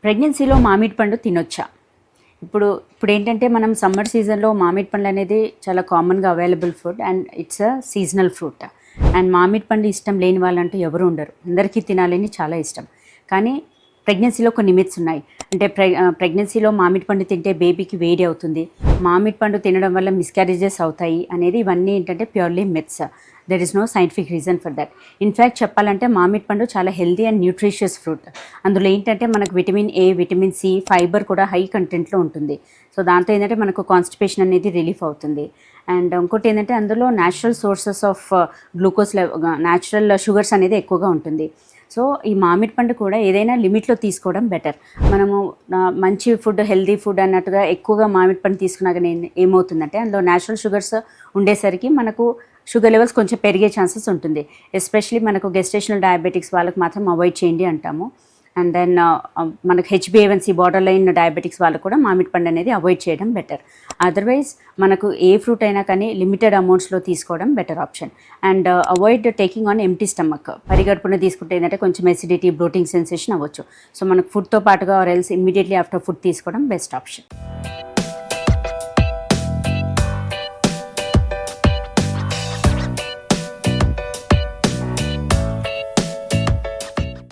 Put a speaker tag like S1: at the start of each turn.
S1: ప్రెగ్నెన్సీలో మామిడి పండు తినొచ్చా? ఇప్పుడు ఏంటంటే మనం సమ్మర్ సీజన్లో మామిడి పండు అనేది చాలా కామన్గా available food and it's a seasonal fruit. And మామిడి పండు ఇష్టం లేని వాళ్ళంటూ ఎవరు ఉండరు, అందరికీ తినాలని చాలా ఇష్టం. కానీ ప్రెగ్నెన్సీలో కొన్ని మిత్స్ ఉన్నాయి. అంటే ప్రెగ్నెన్సీలో మామిడి పండు తింటే బేబీకి వేడి అవుతుంది, మామిడి పండు తినడం వల్ల మిస్క్యారేజెస్ అవుతాయి అనేది ఇవన్నీ ఏంటంటే purely myths. There is no scientific reason for that. In fact చెప్పాలంటే మామిడి పండు చాలా హెల్దీ అండ్ న్యూట్రిషియస్ ఫ్రూట్. అందులో ఏంటంటే మనకు vitamin A, vitamin C, fibre కూడా హై కంటెంట్లో ఉంటుంది. సో దాంతో ఏంటంటే మనకు కాన్స్టిపేషన్ అనేది రిలీఫ్ అవుతుంది. అండ్ ఇంకోటి ఏంటంటే అందులో natural sources of glucose natural sugars అనేది ఎక్కువగా ఉంటుంది. సో ఈ మామిడి పండు కూడా ఏదైనా లిమిట్లో తీసుకోవడం బెటర్. మనము మంచి ఫుడ్, హెల్దీ ఫుడ్ అన్నట్టుగా ఎక్కువగా మామిడి పండు తీసుకున్నాక ఏమవుతుందంటే అందులో న్యాచురల్ షుగర్స్ ఉండేసరికి మనకు షుగర్ లెవెల్స్ కొంచెం పెరిగే ఛాన్సెస్ ఉంటుంది. ఎస్పెషలీ మనకు గెస్టేషనల్ డయాబెటిక్స్ వాళ్ళకి మాత్రం అవాయిడ్ చేయండి అంటాము. అండ్ దెన్ మనకు హెచ్బిఏవన్సీ బార్డర్ లైన్ డయాబెటిక్స్ వాళ్ళకు కూడా మామిడి పండు అనేది అవాయిడ్ చేయడం బెటర్. అదర్వైజ్ మనకు ఏ ఫ్రూట్ అయినా కానీ లిమిటెడ్ అమౌంట్స్లో తీసుకోవడం better option. And avoid taking on empty stomach. పరిగడుపున తీసుకుంటే ఏంటంటే కొంచెం ఎసిడిటీ, బ్లోటింగ్ సెన్సేషన్ అవ్వచ్చు. సో మనకు ఫుడ్తో పాటుగా or else immediately after food తీసుకోవడం బెస్ట్ ఆప్షన్.